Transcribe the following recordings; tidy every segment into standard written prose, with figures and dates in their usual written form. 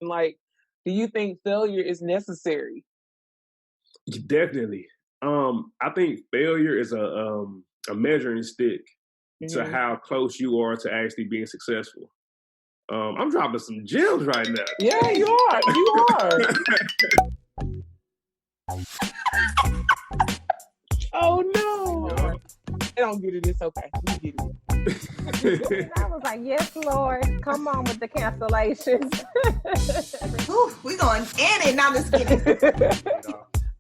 Like, do you think failure is necessary? Definitely. I think failure is a measuring stick to how close you are to actually being successful. I'm dropping some gems right now. Yeah, you are. You are. Oh no! I don't get it. It's okay. We get it. I was like, yes, Lord, come on with the cancellations. Ooh, we going in it. Now let's get it.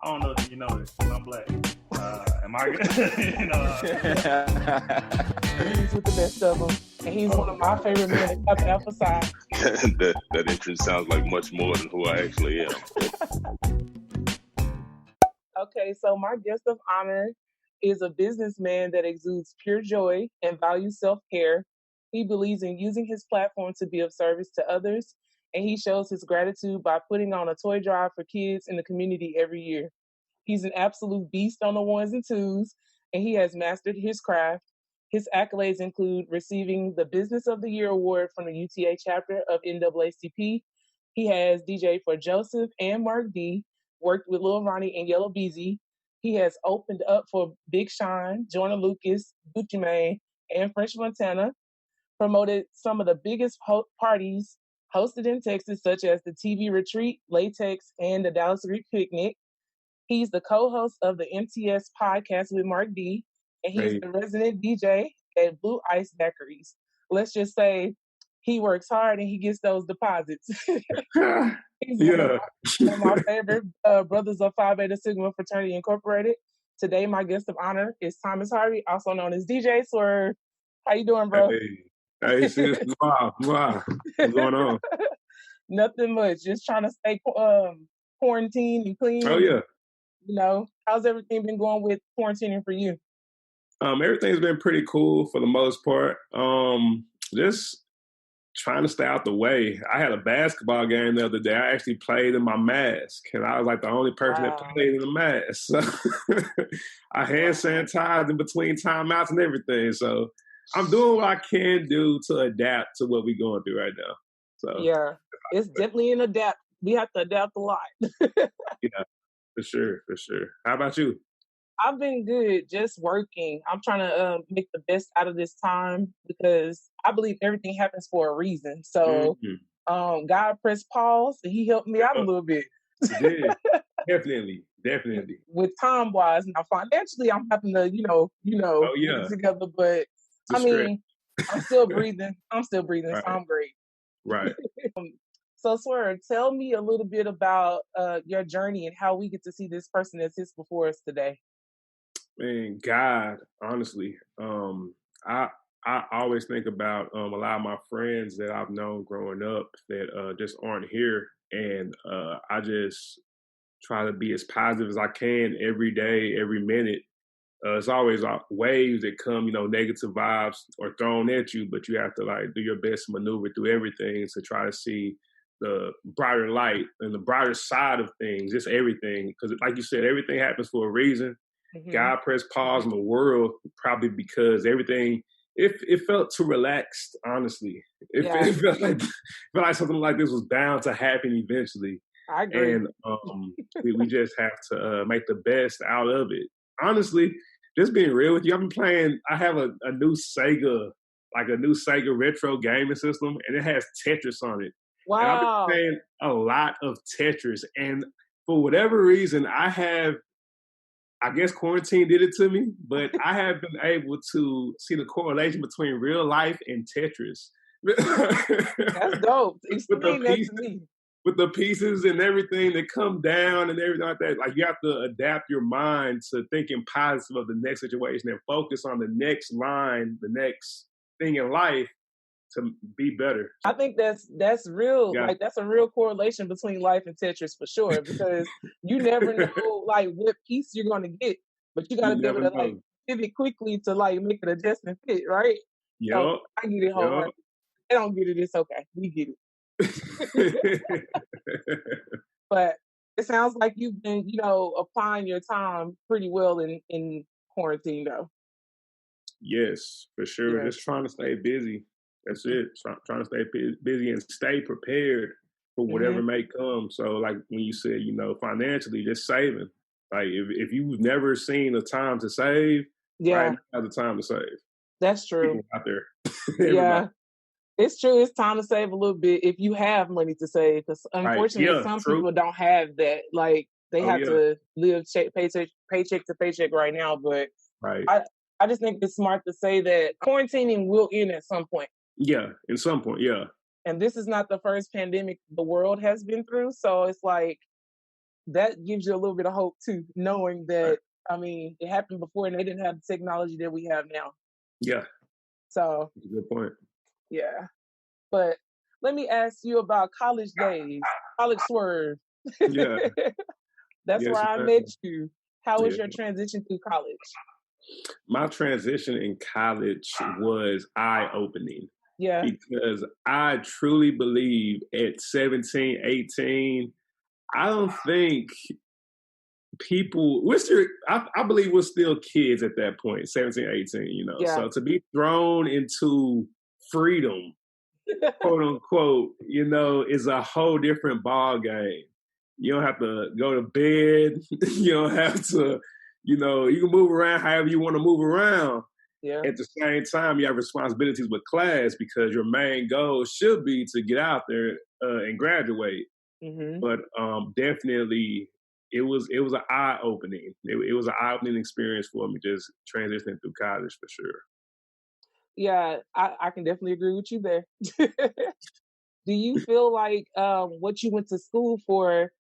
I don't know if you know this, but I'm black. Am I good? He's with the best of them. And he's one of my favorite men to cut the emphasize. that entrance sounds like much more than who I actually am. Okay, so my guest of honor is a businessman that exudes pure joy and values self-care. He believes in using his platform to be of service to others, and he shows his gratitude by putting on a toy drive for kids in the community every year. He's an absolute beast on the ones and twos, and he has mastered his craft. His accolades include receiving the Business of the Year award from the UTA chapter of NAACP. He has DJed for Joseph and Mark D, worked with Lil Ronny and Yella Beezy. He has opened up for Big Sean, Joyner Lucas, Gucci Mane, and French Montana, promoted some of the biggest parties hosted in Texas, such as the TV Retreat, LATEX, and the Dallas Greek Picnic. He's the co-host of the MTS Podcast with Mark D, and he's the resident DJ at Blue Ice Daiquiris. Let's just say he works hard and he gets those deposits. He's one of my favorite brothers of Phi Beta Sigma Fraternity Incorporated. Today, my guest of honor is Thomas Hervey, also known as DJ SWERVE. How you doing, bro? Hey, sis. What's going on? Nothing much. Just trying to stay quarantined and clean. Oh, yeah. You know, how's everything been going with quarantining for you? Everything's been pretty cool for the most part. Just trying to stay out the way. I had a basketball game the other day. I actually played in my mask, and I was like the only person that played in the mask. So I hand sanitized in between timeouts and everything. So I'm doing what I can do to adapt to what we're going through right now. So yeah, it's definitely an adapt. We have to adapt a lot. Yeah, for sure. How about you? I've been good, just working. I'm trying to make the best out of this time because I believe everything happens for a reason. So God pressed pause and he helped me out a little bit. He did. Definitely. With time-wise. Now, financially, I'm having to, get it together. But, I mean, I'm still breathing. Right. So I'm great. Right. So, Swerve, tell me a little bit about your journey and how we get to see this person that sits before us today. Man, God, honestly, I always think about a lot of my friends that I've known growing up that just aren't here, and I just try to be as positive as I can every day, every minute. It's always waves that come, negative vibes are thrown at you, but you have to do your best to maneuver through everything to try to see the brighter light and the brighter side of things, just everything. Because like you said, everything happens for a reason. Mm-hmm. God pressed pause on the world probably because everything, it felt too relaxed, honestly. It felt like something like this was bound to happen eventually. I agree. And we just have to make the best out of it. Honestly, just being real with you, I have a new Sega retro gaming system, and it has Tetris on it. Wow. And I've been playing a lot of Tetris, and for whatever reason, I guess quarantine did it to me, but I have been able to see the correlation between real life and Tetris. That's dope. Explain that to me. With the pieces and everything that come down and everything like that, you have to adapt your mind to thinking positive of the next situation and focus on the next line, the next thing in life to be better. I think that's real. Yeah. That's a real correlation between life and Tetris for sure, because you never know what piece you're going to get, but you got to be able to pivot quickly to make an adjustment fit, right? Yep. So I get it wholeheartedly. I don't get it. It's okay. We get it. But it sounds like you've been, applying your time pretty well in quarantine, though. Yes, for sure. Yeah. Just trying to stay busy. That's it. Trying to stay busy and stay prepared for whatever may come. So like when you said, you know, financially, just saving. Like if you've never seen a time to save, right now is the time to save. That's true. People out there. Yeah. It's true. It's time to save a little bit if you have money to save. Because unfortunately, some people don't have that. Like they have to live paycheck to paycheck right now. But I just think it's smart to say that quarantining will end at some point. Yeah, at some point, yeah. And this is not the first pandemic the world has been through. So it's like that gives you a little bit of hope too, knowing that, I mean, it happened before and they didn't have the technology that we have now. Yeah. So. That's a good point. Yeah. But let me ask you about college days, college swerve. Yeah. That's where I met you. How was your transition through college? My transition in college was eye-opening. Yeah. Because I truly believe at 17, 18, I don't think people, I believe we're still kids at that point, 17, 18, you know. Yeah. So to be thrown into freedom, quote unquote, you know, is a whole different ball game. You don't have to go to bed. You don't have to, you know, you can move around however you want to move around. Yeah. At the same time, you have responsibilities with class because your main goal should be to get out there and graduate. Mm-hmm. But definitely, it was an eye opening. It was an eye opening experience for me, just transitioning through college for sure. Yeah, I can definitely agree with you there. Do you feel like what you went to school for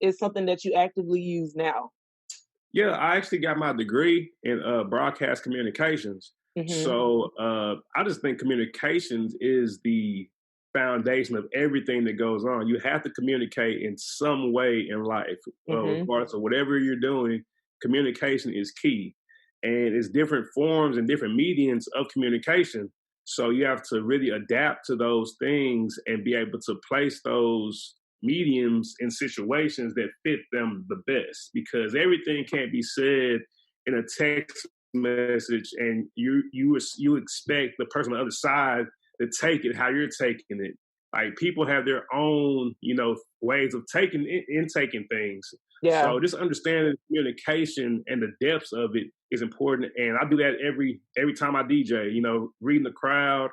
is something that you actively use now? Yeah, I actually got my degree in broadcast communications. Mm-hmm. So I just think communications is the foundation of everything that goes on. You have to communicate in some way in life. Regardless of whatever you're doing, communication is key. And it's different forms and different mediums of communication. So you have to really adapt to those things and be able to place those mediums in situations that fit them the best, because everything can't be said in a text message and you expect the person on the other side to take it how you're taking it. Like people have their own, you know, ways of taking things. Yeah. So just understanding communication and the depths of it is important. And I do that every time I DJ, you know, reading the crowd.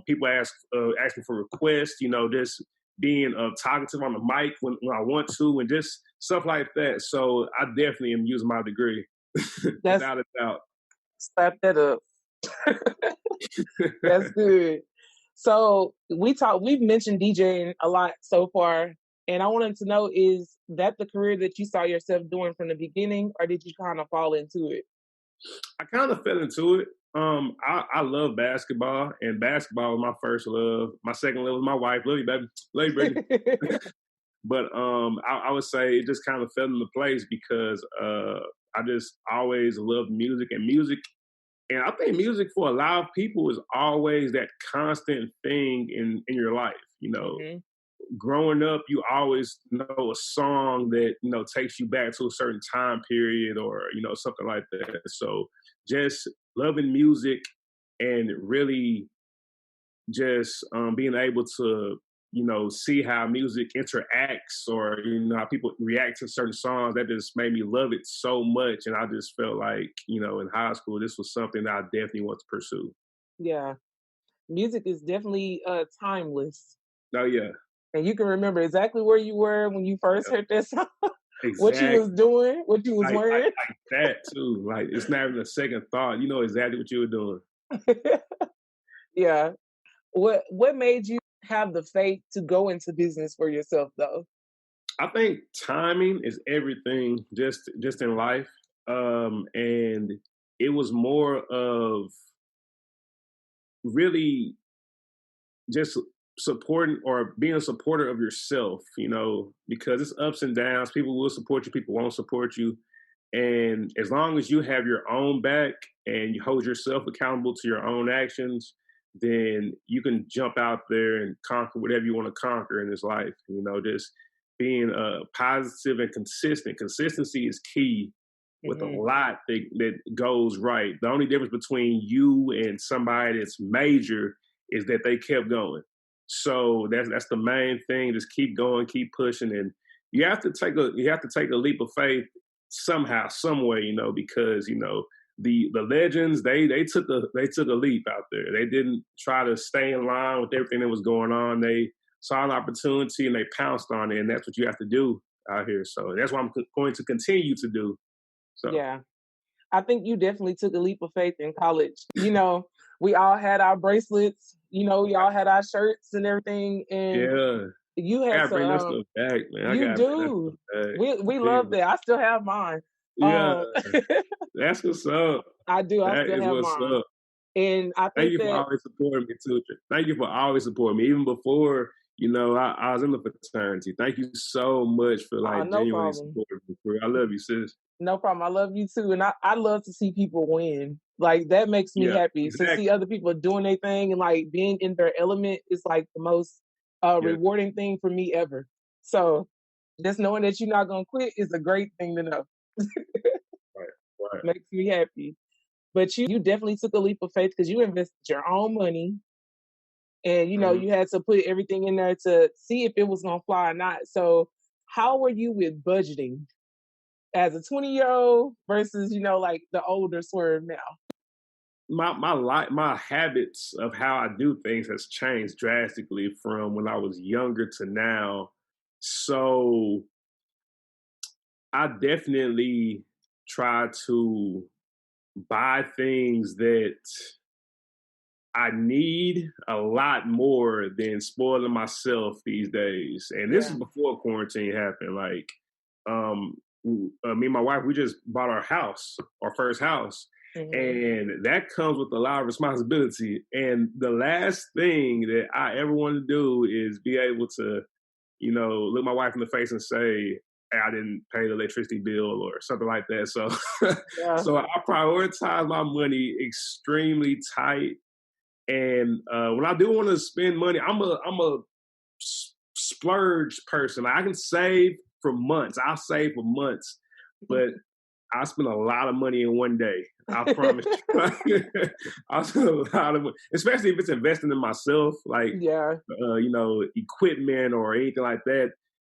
People asking for requests, you know, just being talkative on the mic when I want to, and just stuff like that. So I definitely am using my degree. Without a doubt. Slap that up. That's good. So we've mentioned DJing a lot so far, and I wanted to know, is that the career that you saw yourself doing from the beginning, or did you kind of fall into it? I kind of fell into it. I love basketball, and basketball was my first love. My second love was my wife. Love you, baby. Love you, baby. But I would say it just kind of fell into place because I just always loved music. And I think music for a lot of people is always that constant thing in your life. You know, growing up, you always know a song that, you know, takes you back to a certain time period or, you know, something like that. So just loving music and really just being able to, you know, see how music interacts or, you know, how people react to certain songs, that just made me love it so much. And I just felt like, you know, in high school, this was something that I definitely want to pursue. Yeah. Music is definitely timeless. Oh, yeah. And you can remember exactly where you were when you first heard that song. Exactly. What you was doing, what you was wearing. Like that, too. Like, it's not even a second thought. You know exactly what you were doing. Yeah. What made you have the faith to go into business for yourself, though? I think timing is everything just in life. And it was more of really just supporting or being a supporter of yourself, you know, because it's ups and downs. People will support you, people won't support you. And as long as you have your own back and you hold yourself accountable to your own actions, then you can jump out there and conquer whatever you want to conquer in this life. You know, just being positive and consistent. Consistency is key with a lot that goes right. The only difference between you and somebody that's major is that they kept going. So that's the main thing. Just keep going, keep pushing, and you have to take a leap of faith somehow, some way, because the legends they took a leap out there. They didn't try to stay in line with everything that was going on. They saw an opportunity and they pounced on it, and that's what you have to do out here. So that's what I'm going to continue to do. So yeah, I think you definitely took a leap of faith in college. We all had our bracelets. We all had our shirts and everything, and yeah. you I had gotta bring that to. stuff back, man. You do. We love that. I still have mine. Yeah, that's what's up. I do. I That still is have what's mine. up. And I Thank think you for that always supporting me too. Thank you for always supporting me, even before I was in the fraternity. Thank you so much for no genuinely problem. supporting me. I love you, sis. No problem. I love you too. And I love to see people win. Like, that makes me Yeah, happy. exactly. To see other people doing their thing and being in their element is the most rewarding thing for me ever. So just knowing that you're not gonna quit is a great thing to know. Right. Makes me happy. But you definitely took a leap of faith because you invested your own money, and you had to put everything in there to see if it was gonna fly or not. So how were you with budgeting as a 20-year-old versus the older Swerve now? My habits of how I do things has changed drastically from when I was younger to now. So I definitely try to buy things that I need a lot more than spoiling myself these days. And this is before quarantine happened. Me and my wife, we just bought our first house. And that comes with a lot of responsibility. And the last thing that I ever want to do is be able to, look my wife in the face and say, hey, I didn't pay the electricity bill or something like that. So, so I prioritize my money extremely tight. And when I do want to spend money, I'm a splurge person. I can save for months. I'll save for months, but I spend a lot of money in one day. I promise you. I spend a lot of money, especially if it's investing in myself, equipment or anything like that.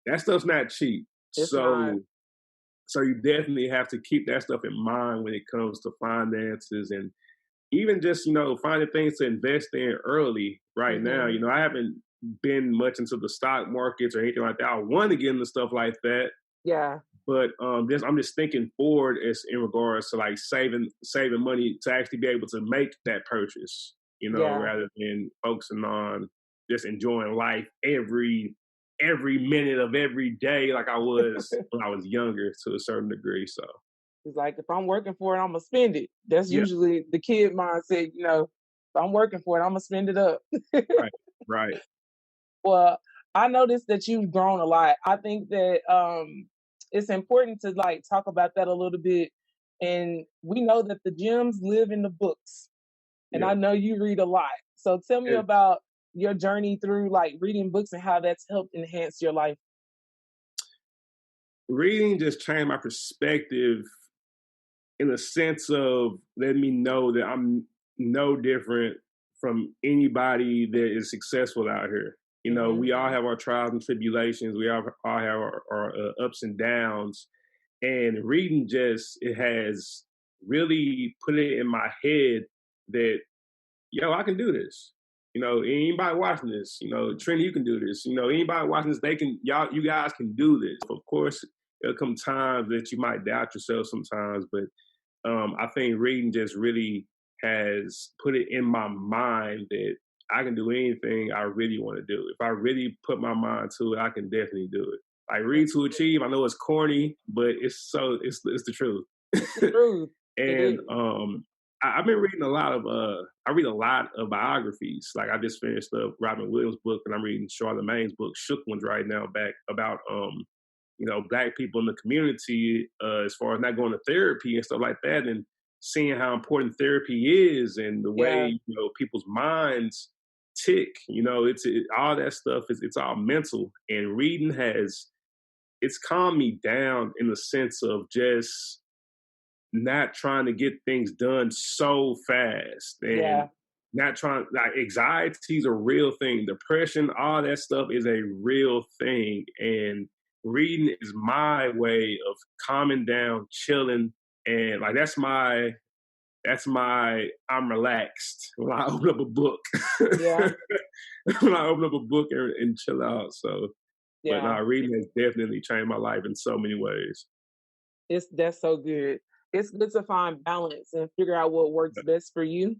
That stuff's not cheap. It's not. So you definitely have to keep that stuff in mind when it comes to finances, and even just, finding things to invest in early right now. I haven't been much into the stock markets or anything like that. I want to get into stuff like that. Yeah. But I'm just thinking forward as in regards to saving money to actually be able to make that purchase, rather than focusing on just enjoying life every minute of every day like I was when I was younger to a certain degree. So it's if I'm working for it, I'm gonna spend it. That's usually the kid mindset, if I'm working for it, I'm gonna spend it up. Right. Well, I noticed that you've grown a lot. I think that it's important to talk about that a little bit. And we know that the gems live in the books. And I know you read a lot. So tell me about your journey through reading books and how that's helped enhance your life. Reading just changed my perspective in the sense of letting me know that I'm no different from anybody that is successful out here. We all have our trials and tribulations. We all have our ups and downs. And reading it has really put it in my head that, I can do this. Anybody watching this, Trini, you can do this. Anybody watching this, you guys can do this. Of course, there'll come times that you might doubt yourself sometimes, but I think reading just really has put it in my mind that I can do anything I really want to do. If I really put my mind to it, I can definitely do it. Read to achieve. I know it's corny, but it's the truth. It's the truth. And I've been reading I read a lot of biographies. I just finished up Robin Williams' book, and I'm reading Charlamagne's book, Shook Ones, right now, back about Black people in the community, as far as not going to therapy and stuff like that, and seeing how important therapy is and the way people's minds tick. All that stuff it's all mental, and reading it's calmed me down in the sense of just not trying to get things done so fast and not trying, like, anxiety is a real thing. Depression, all that stuff is a real thing. And reading is my way of calming down, chilling. And like, I'm relaxed when I open up a book. Yeah. When I open up a book and chill out. So, Yeah. but reading has definitely changed my life in so many ways. That's so good. It's good to find balance and figure out what works best for you.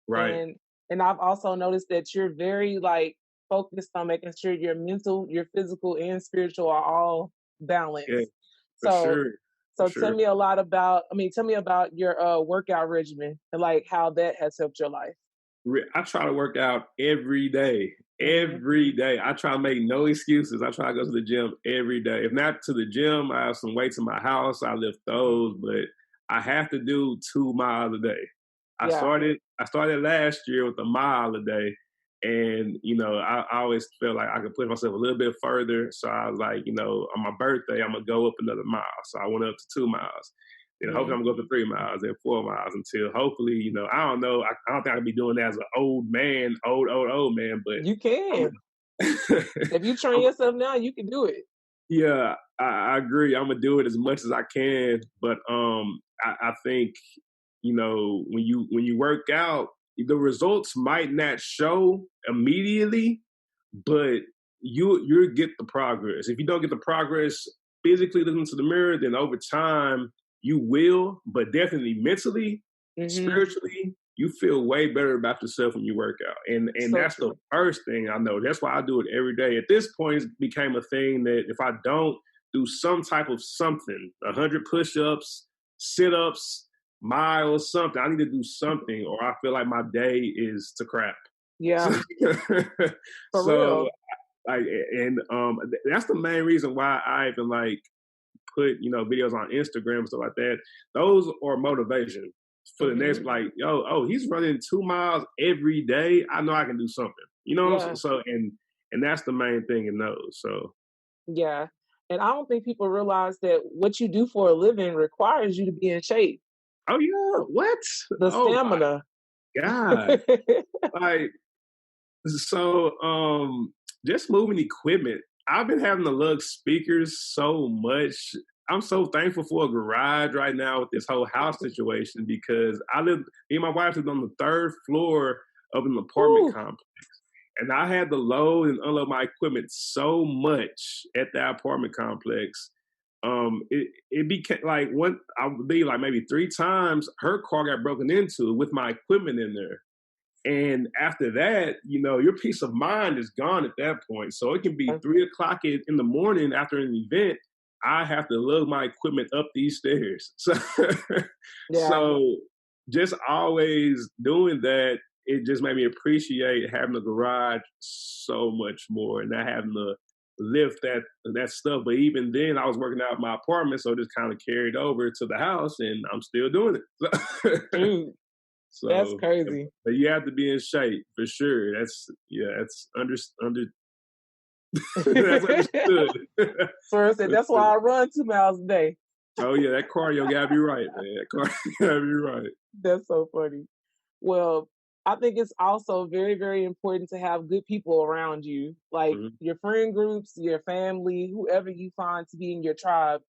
Right. And I've also noticed that you're very like focused on making sure your mental, your physical, and spiritual are all balanced. Yeah, for So sure. So For tell sure. me tell me about your workout regimen and like how that has helped your life. I try to work out every day. Mhm. Every day. I try to make no excuses. I try to go to the gym every day. If not to the gym, I have some weights in my house. I lift those, but I have to do 2 miles a day. I started last year with 1 mile a day. And, you know, I always felt like I could push myself a little bit further. So I was like, you know, on my birthday, I'm going to go up another mile. So I went up to 2 miles. Then hopefully I'm going to go up to 3 miles, then 4 miles until hopefully, you know, I don't know. I don't think I'll be doing that as an old man, but You can. If you train yourself now, you can do it. Yeah, I agree. I'm gonna do it as much as I can, but I think, you know, when you work out, the results might not show immediately, but you get the progress. If you don't get the progress physically looking into the mirror, then over time you will, but definitely mentally, spiritually, you feel way better about yourself when you work out. And So that's true. the first thing I know. That's why I do it every day. At this point, it became a thing that if I don't do some type of something, 100 push-ups, sit-ups, miles, something, I need to do something or I feel like my day is to crap. Yeah, for So real. like, and that's the main reason why I even like put, you know, videos on Instagram and stuff like that. Those are motivation for the next, like, he's running 2 miles every day. I know I can do something. You know what I'm saying? So and that's the main thing in those. So Yeah. And I don't think people realize that what you do for a living requires you to be in shape. oh yeah, what? The Oh my stamina. God. Like, so just moving equipment. I've been having to lug speakers so much. I'm so thankful for a garage right now with this whole house situation because me and my wife live on the 3rd floor of an apartment complex. And I had to load and unload my equipment so much at that apartment complex. It became like I believe like maybe 3 times her car got broken into with my equipment in there. And after that, you know, your peace of mind is gone at that point. So it can be 3:00 in the morning after an event. I have to lug my equipment up these stairs. So, so just always doing that, it just made me appreciate having a garage so much more and not having to lift that stuff. But even then, I was working out in my apartment, so it just kind of carried over to the house, and I'm still doing it. So That's crazy. But you have to be in shape for sure. That's under that's understood. So that's why I run 2 miles a day. Oh yeah, that cardio gotta be right, man. That cardio gotta be right. That's so funny. Well, I think it's also very, very important to have good people around you, like your friend groups, your family, whoever you find to be in your tribe.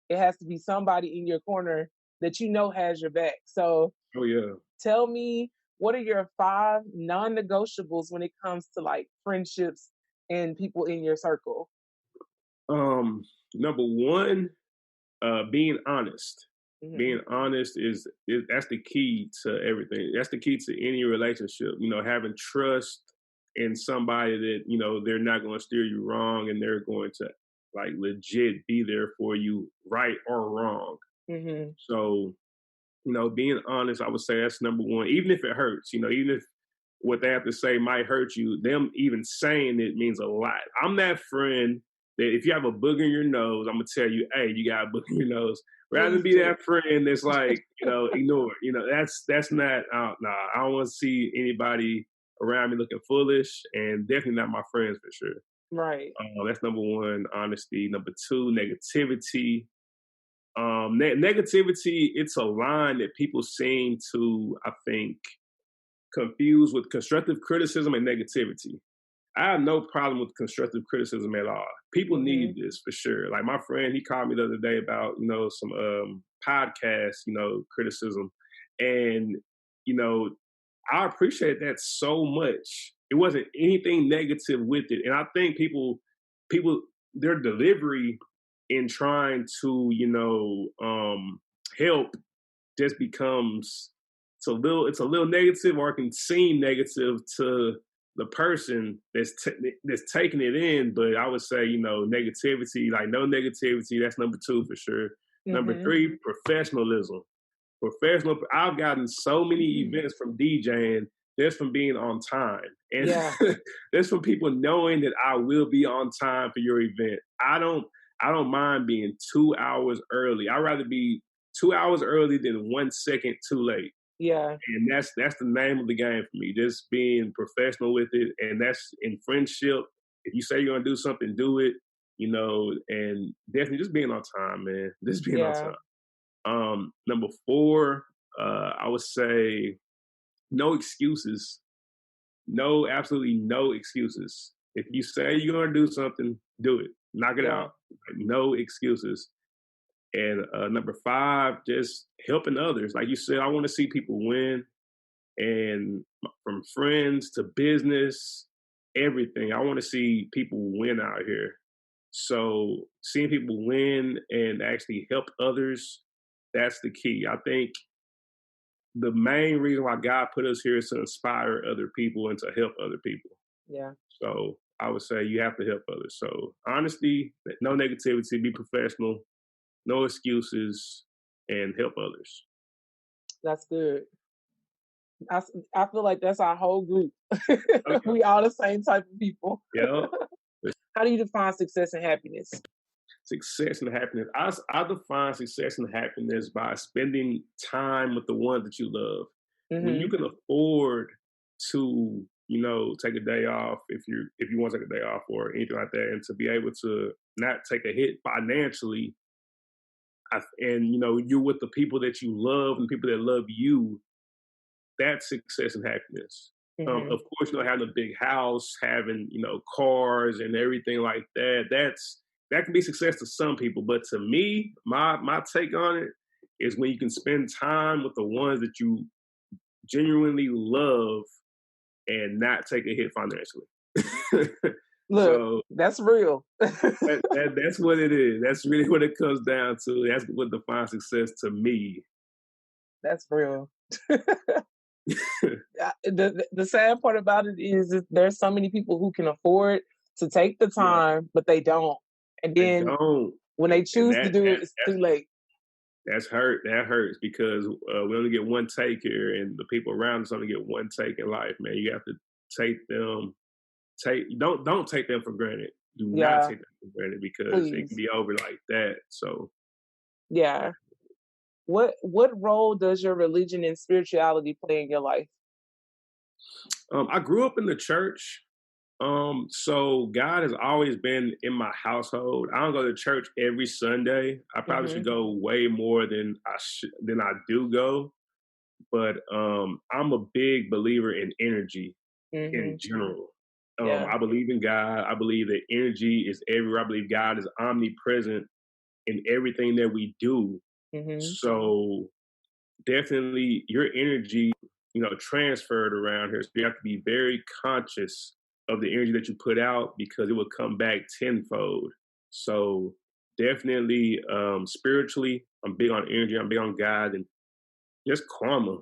It has to be somebody in your corner that you know has your back. So tell me, what are your 5 non-negotiables when it comes to like friendships and people in your circle? Number 1, being honest. Mhm. Being honest is that's the key to everything. That's the key to any relationship. You know, having trust in somebody that, you know, they're not going to steer you wrong and they're going to like legit be there for you, right or wrong. Mm-hmm. So, you know, being honest, I would say that's number 1. Even if it hurts, you know, even if what they have to say might hurt you, them even saying it means a lot. I'm that friend that if you have a booger in your nose, I'm gonna tell you, hey, you got a booger in your nose. Rather than be that friend that's like, you know, ignore it. You know, that's not, I don't want to see anybody around me looking foolish, and definitely not my friends for sure. Right. That's number 1, honesty. Number 2, negativity. Negativity, it's a line that people seem to, I think, confused with constructive criticism and negativity. I have no problem with constructive criticism at all. People need this for sure. Like my friend, he called me the other day about, some podcast, criticism. And, I appreciate that so much. It wasn't anything negative with it. And I think people, their delivery in trying to, help just becomes, it's a little negative, or it can seem negative to the person that's taking it in. But I would say, negativity, like no negativity, that's number 2 for sure. Number 3, professionalism. I've gotten so many events from DJing, just from being on time. And that's from people knowing that I will be on time for your event. I don't mind being 2 hours early. I'd rather be 2 hours early than 1 second too late. Yeah. And that's the name of the game for me, just being professional with it. And that's in friendship. If you say you're going to do something, do it, and definitely just being on time, man. Just being on time. Number 4, I would say no excuses. Absolutely no excuses. If you say you're going to do something, do it. Knock it out. No excuses. And number 5, just helping others. Like you said, I want to see people win, and from friends to business, everything. I want to see people win out here. So seeing people win and actually help others, that's the key. I think the main reason why God put us here is to inspire other people and to help other people. Yeah. So I would say you have to help others. So honesty, no negativity, be professional, no excuses, and help others. That's good. I feel like that's our whole group. Okay. We all the same type of people. Yeah. How do you define success and happiness? Success and happiness. I define success and happiness by spending time with the ones that you love. When you can afford to, take a day off, if you want to take a day off or anything like that, and to be able to not take a hit financially, and you're with the people that you love and people that love you, that's success and happiness. Of course, having a big house, having cars and everything like that, that can be success to some people. But to me, my take on it is when you can spend time with the ones that you genuinely love and not take a hit financially. Look, so, that's real. That's what it is. That's really what it comes down to. That's what defines success to me. That's real. The sad part about it is that there's so many people who can afford to take the time, but they don't. And then when they choose to do it, it's too late. That hurts because we only get one take here, and the people around us only get one take in life, man. You have to don't take them for granted. Do not take them for granted, because it can be over like that. So yeah. What role does your religion and spirituality play in your life? I grew up in the church. So God has always been in my household. I don't go to church every Sunday. I probably should go way more than I do go. But I'm a big believer in energy in general. I believe in God. I believe that energy is everywhere. I believe God is omnipresent in everything that we do. So definitely your energy, transferred around here. So you have to be very conscious of the energy that you put out, because it will come back tenfold. So definitely spiritually, I'm big on energy. I'm big on God, and just karma.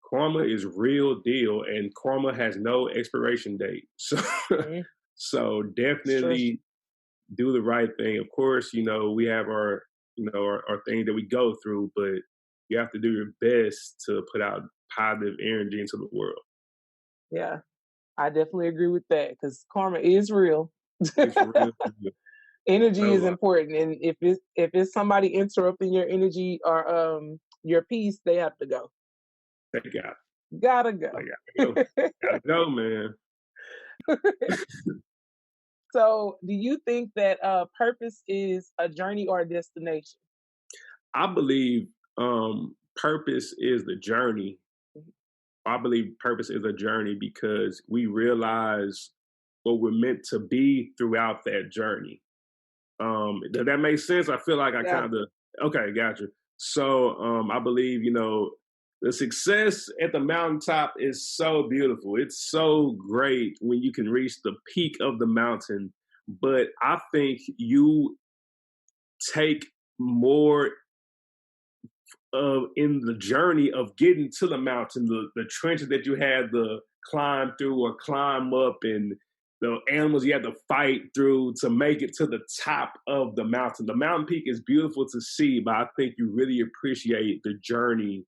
Karma is real deal, and karma has no expiration date. So, so definitely do the right thing. Of course, we have our things that we go through, but you have to do your best to put out positive energy into the world. Yeah, I definitely agree with that, because karma is real. It's real. Energy is important, and if it's somebody interrupting your energy or your peace, they have to go. They gotta go. Gotta go, man. So, do you think that purpose is a journey or a destination? I believe purpose is the journey, I believe purpose is a journey because we realize what we're meant to be throughout that journey. Does that make sense? I feel like I kind of, okay, gotcha. So I believe, the success at the mountaintop is so beautiful. It's so great when you can reach the peak of the mountain. But I think you take more in the journey of getting to the mountain, the trenches that you had to climb through or climb up, and the animals you had to fight through to make it to the top of the mountain. The mountain peak is beautiful to see, but I think you really appreciate the journey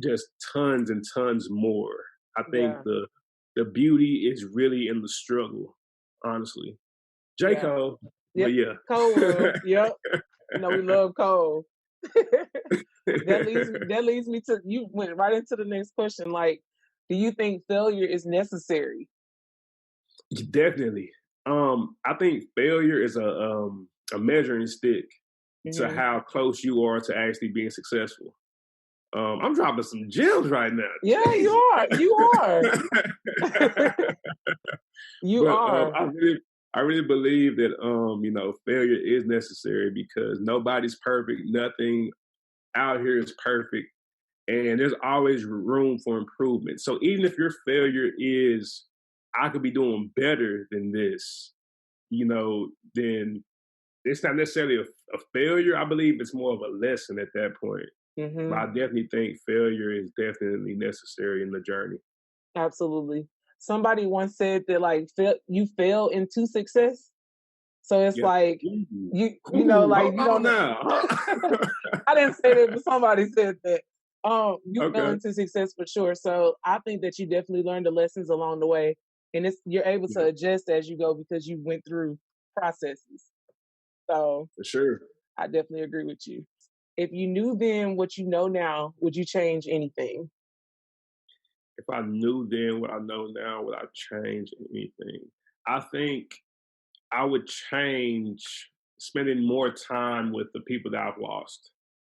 just tons and tons more. I think the beauty is really in the struggle, honestly. J. Cole, yep. But yeah. Cole will, yep. We love Cole. That leads me to, you went right into the next question. Like, do you think failure is necessary? Definitely. I think failure is a measuring stick to how close you are to actually being successful. I'm dropping some gems right now. Yeah, you are. You are. You are. I really believe that failure is necessary because nobody's perfect. Nothing out here is perfect, and there's always room for improvement. So even if your failure is, I could be doing better than this, then it's not necessarily a failure. I believe it's more of a lesson at that point. Mm-hmm. But I definitely think failure is definitely necessary in the journey. Absolutely. Somebody once said that, like, you fail into success. So it's like, you don't know. I didn't say that, but somebody said that. You fell into success for sure. So I think that you definitely learned the lessons along the way, and you're able to adjust as you go because you went through processes. So for sure, I definitely agree with you. If you knew then what you know now, would you change anything? If I knew then what I know now, would I change anything? I think I would change spending more time with the people that I've lost.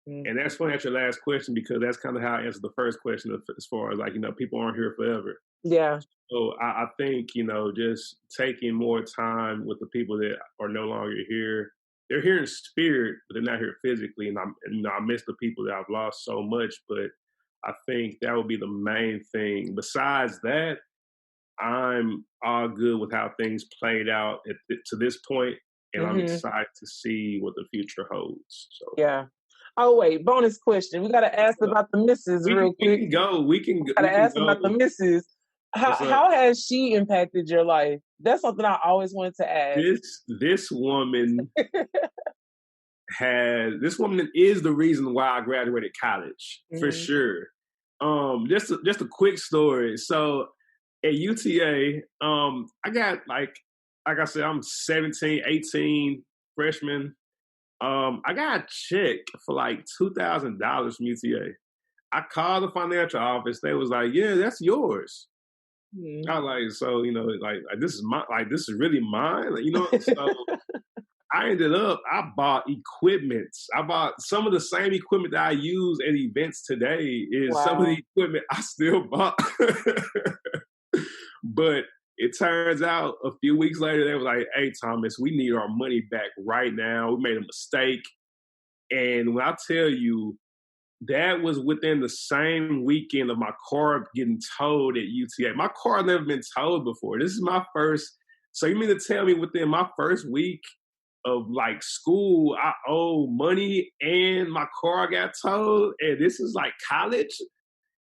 Mm-hmm. And that's funny at your last question because that's kind of how I answered the first question as far as people aren't here forever. Yeah. So I think, just taking more time with the people that are no longer here. They're here in spirit, but they're not here physically. And I miss the people that I've lost so much, but I think that would be the main thing. Besides that, I'm all good with how things played out to this point, and I'm excited to see what the future holds. So yeah. Oh wait, bonus question. We gotta ask about the missus real quick. We can go. Gotta ask about the missus. How has she impacted your life? That's something I always wanted to ask. This woman this woman is the reason why I graduated college, for sure. Just a quick story. So at UTA, I got like I said, I'm 17, 18, freshman. I got a check for like $2,000 from UTA. I called the financial office. They was like, "Yeah, that's yours." Mm-hmm. I was like, so like this is really mine, So I ended up, I bought equipment. I bought some of the same equipment that I use at events today is some of the equipment I still bought. But it turns out a few weeks later, they were like, "Hey, Thomas, we need our money back right now. We made a mistake." And when I tell you, that was within the same weekend of my car getting towed at UTA. My car had never been towed before. This is my first. So you mean to tell me within my first week of like school, I owe money and my car got towed, and this is like college?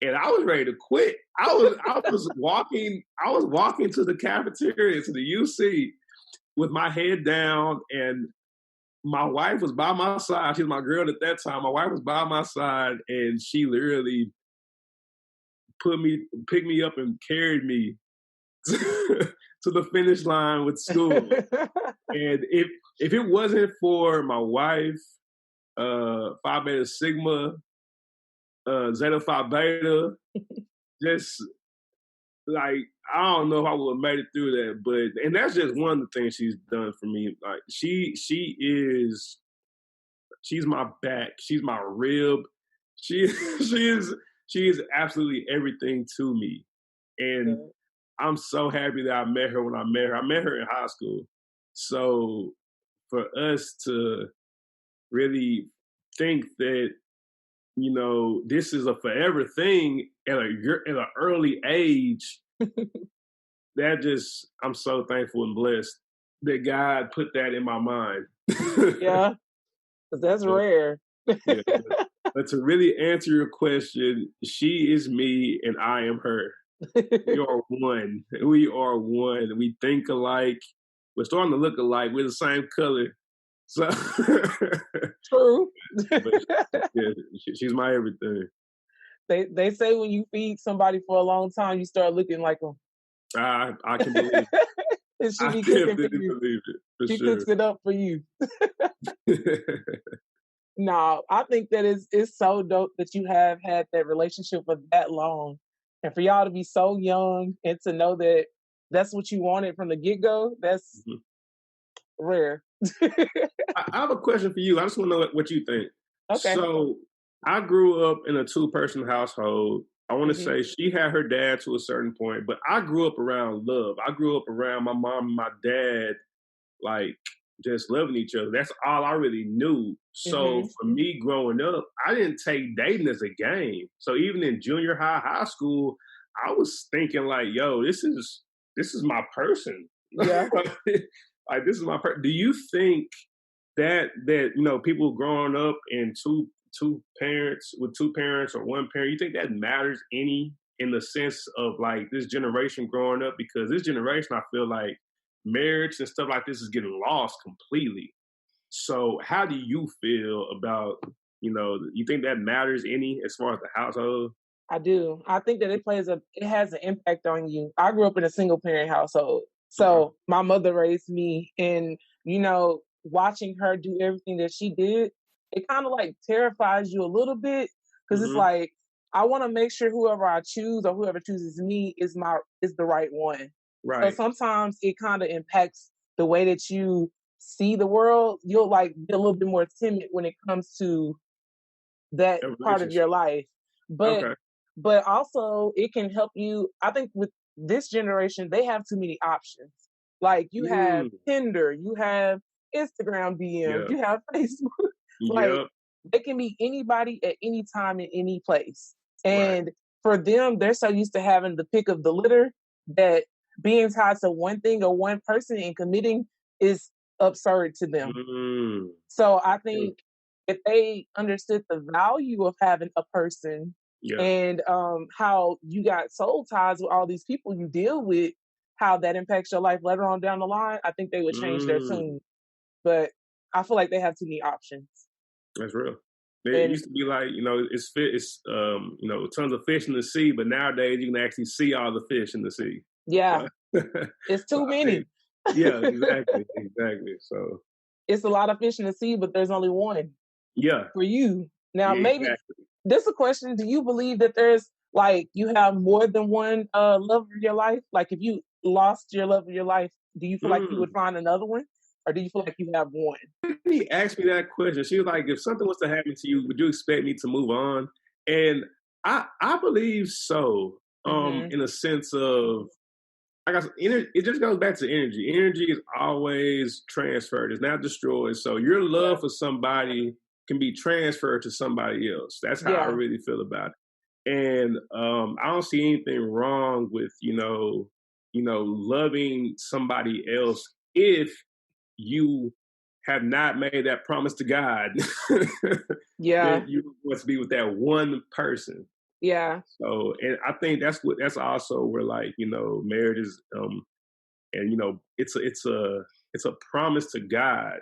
And I was ready to quit. I was walking to the cafeteria, to the UC, with my head down, and my wife was by my side. She was my girl at that time. My wife was by my side, and she literally picked me up and carried me to the finish line with school. And if it wasn't for my wife, Phi Beta Sigma, Zeta Phi Beta, just like, I don't know if I would have made it through that, and that's just one of the things she's done for me. Like she's my back. She's my rib. She is she is absolutely everything to me. And I'm so happy that I met her when I met her. I met her in high school. So for us to really think that, you know, this is a forever thing at an early age, that just, I'm so thankful and blessed that God put that in my mind. Yeah, because that's rare. Yeah, but to really answer your question, she is me and I am her. We are one. We are one. We think alike. We're starting to look alike. We're the same color. So True. yeah, she's my everything. They say when you feed somebody for a long time, you start looking like them. I can believe it. And she I be cooking for definitely you. believe it, for She sure. cooks it up for you. No, I think that it's so dope that you have had that relationship for that long. And for y'all to be so young and to know that that's what you wanted from the get-go, that's rare. I have a question for you. I just want to know what you think. Okay. So I grew up in a 2-person household. I want to say she had her dad to a certain point, but I grew up around love. I grew up around my mom and my dad, like, just loving each other. That's all I really knew. So for me growing up, I didn't take dating as a game. So even in junior high school, I was thinking like, yo, this is my person. Yeah. Like, this is my person. Do you think that you know, people growing up in two parents or one parent, you think that matters any in the sense of like this generation growing up? Because this generation, I feel like marriage and stuff like this is getting lost completely. So how do you feel about, you know, you think that matters any as far as the household? I do. I think that it has an impact on you. I grew up in a single parent household. So my mother raised me, and, you know, watching her do everything that she did, it kind of like terrifies you a little bit, because it's like, I want to make sure whoever I choose or whoever chooses me is the right one. Right. So sometimes it kind of impacts the way that you see the world. You'll like be a little bit more timid when it comes to that part of your life. But also it can help you. I think with this generation, they have too many options. Like you have Tinder, you have Instagram DMs, you have Facebook. Like they can be anybody at any time in any place. And for them, they're so used to having the pick of the litter that being tied to one thing or one person and committing is absurd to them. So I think if they understood the value of having a person and how you got soul ties with all these people you deal with, how that impacts your life later on down the line, I think they would change their tune. But I feel like they have too many options. That's real. It used to be like, you know, it's you know, tons of fish in the sea, but nowadays you can actually see all the fish in the sea. Yeah. It's too many. Yeah, exactly. So it's a lot of fish in the sea, but there's only one. Yeah. For you. Now maybe this is a question. Do you believe that there's like you have more than one love of your life? Like if you lost your love of your life, do you feel like you would find another one? Or do you feel like you have one? He asked me that question. She was like, if something was to happen to you, would you expect me to move on? And I believe so, in a sense of, I guess, it just goes back to energy. Energy is always transferred. It's not destroyed. So your love for somebody can be transferred to somebody else. That's how I really feel about it. And I don't see anything wrong with, you know, loving somebody else if you have not made that promise to God. That you want to be with that one person. Yeah. So, and I think that's also where, like, you know, marriage is, and you know, it's a promise to God.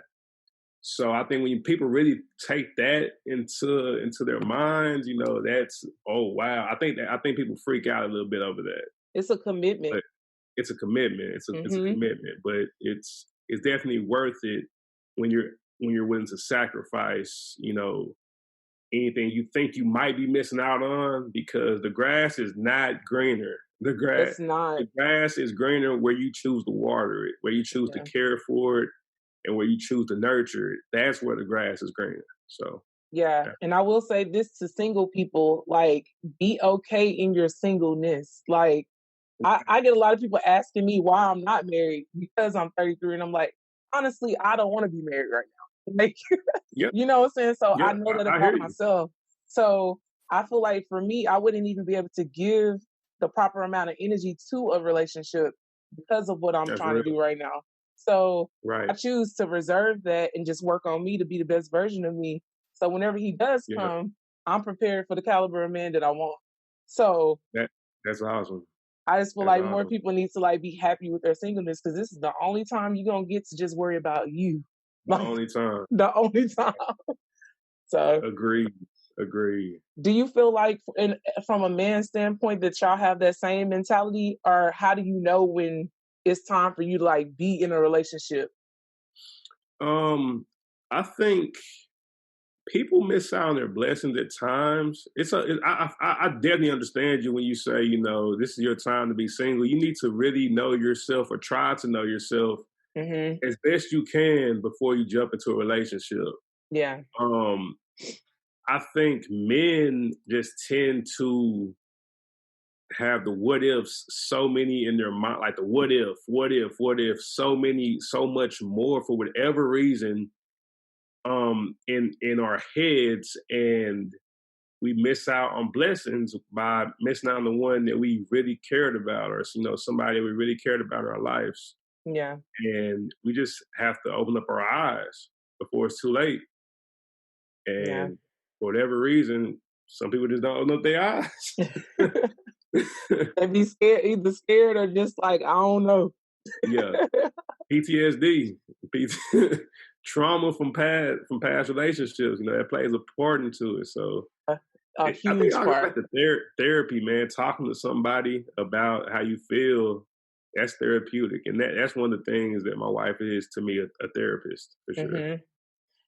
So I think when people really take that into their minds, you know, that's, oh wow. I think people freak out a little bit over that. It's a commitment. But it's a commitment. It's a commitment, but it's definitely worth it when you're willing to sacrifice, you know, anything you think you might be missing out on, because the grass is not greener. It's not. The grass is greener where you choose to water it, where you choose to care for it, and where you choose to nurture it. That's where the grass is greener. So Yeah. And I will say this to single people, like, be okay in your singleness. Like, I get a lot of people asking me why I'm not married because I'm 33. And I'm like, honestly, I don't want to be married right now. Like, Yep. you know what I'm saying? So I Yep. know that I about hear you. myself. So I feel like for me, I wouldn't even be able to give the proper amount of energy to a relationship because of what I'm That's trying real. to do right now. So Right. I choose to reserve that and just work on me to be the best version of me. So whenever he does Yeah. come, I'm prepared for the caliber of man that I want. So That's awesome. I just feel That's like more awesome. people need to like be happy with their singleness because this is the only time you're gonna get to just worry about you. The Like only time. the only time. So Agreed. do you feel like from a man's standpoint that y'all have that same mentality, or how do you know when it's time for you to like be in a relationship? I think people miss out on their blessings at times. I definitely understand you when you say, you know, this is your time to be single. You need to really know yourself or try to know yourself as best you can before you jump into a relationship. Yeah. I think men just tend to have the what ifs so many in their mind, like the what if, so much more for whatever reason in our heads, and we miss out on blessings by missing out on the one that we really cared about, or you know, somebody we really cared about in our lives. Yeah. And we just have to open up our eyes before it's too late. And for whatever reason, some people just don't open up their eyes. They be scared, either scared or just like, I don't know. Yeah. PTSD, trauma from past relationships, you know, that plays a part into it. So A I huge think I go part. back to therapy, man. Talking to somebody about how you feel, that's therapeutic, and that's one of the things that my wife is to me, a therapist for sure.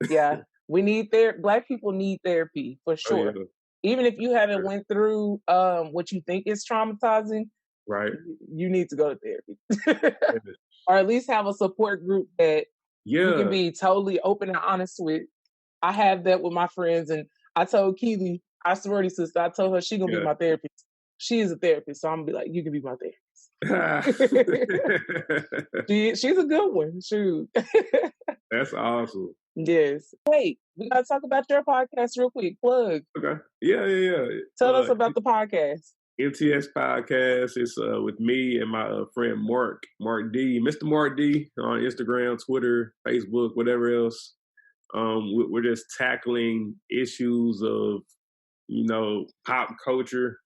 Yeah, we need Black people need therapy for sure. Oh, yeah. Even if you haven't went through what you think is traumatizing, right? You need to go to therapy, or at least have a support group that you can be totally open and honest with. I have that with my friends, and I told Keely, our sorority sister, I told her she gonna be my therapist. She is a therapist, so I'm gonna be like, you can be my therapist. She's a good one. Shoot. That's awesome. Yes. Wait, we gotta talk about your podcast real quick. Plug. Okay. Yeah. Tell us about the podcast. MTS Podcast. It's with me and my friend Mark D, Mr. Mark D, on Instagram, Twitter, Facebook, whatever else. We're just tackling issues of, you know, pop culture,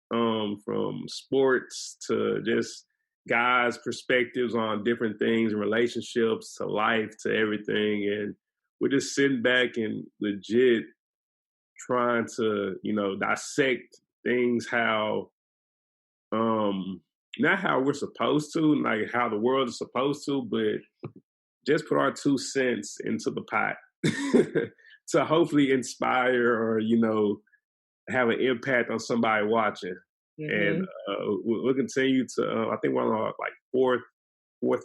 from sports to just guys' perspectives on different things and relationships to life to everything. And we're just sitting back and legit trying to, you know, dissect things how, not how we're supposed to, like how the world is supposed to, but just put our 2 cents into the pot to hopefully inspire or, you know, have an impact on somebody watching. And we'll continue to, I think we're on like fourth,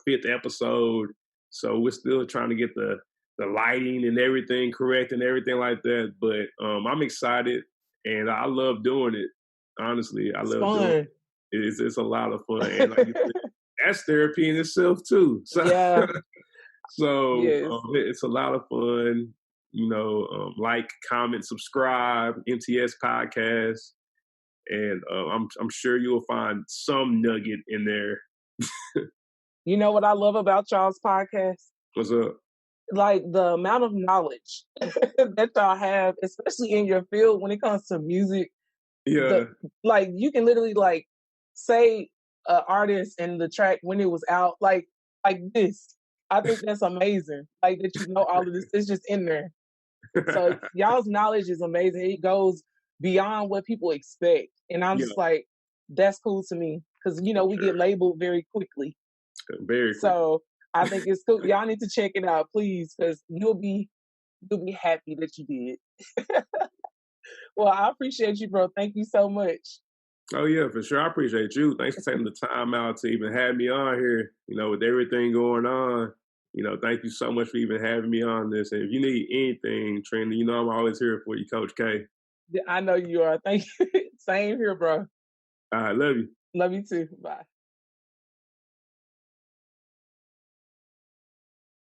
fifth episode. So we're still trying to get the lighting and everything correct and everything like that. But I'm excited and I love doing it. Honestly, I love doing it. It's a lot of fun. And like you said, that's therapy in itself too. So, yeah. So it's a lot of fun. You know, like, comment, subscribe, MTS Podcast. And I'm sure you'll find some nugget in there. You know what I love about y'all's podcast? What's up? Like the amount of knowledge that y'all have, especially in your field when it comes to music. Yeah. Like you can literally like say an artist and the track when it was out, like this. I think that's amazing. Like that you know all of this. It's just in there. So y'all's knowledge is amazing. It goes beyond what people expect. And I'm just like, that's cool to me. Because, you know, we get labeled very quickly. Very quickly. So I think it's cool. Y'all need to check it out, please, because you'll be happy that you did. Well, I appreciate you, bro. Thank you so much. Oh, yeah, for sure. I appreciate you. Thanks for taking the time out to even have me on here, you know, with everything going on. Thank you so much for even having me on this. And if you need anything, Trina, I'm always here for you, Coach K. I know you are. Thank you. Same here, bro. All right, love you. Love you too. Bye.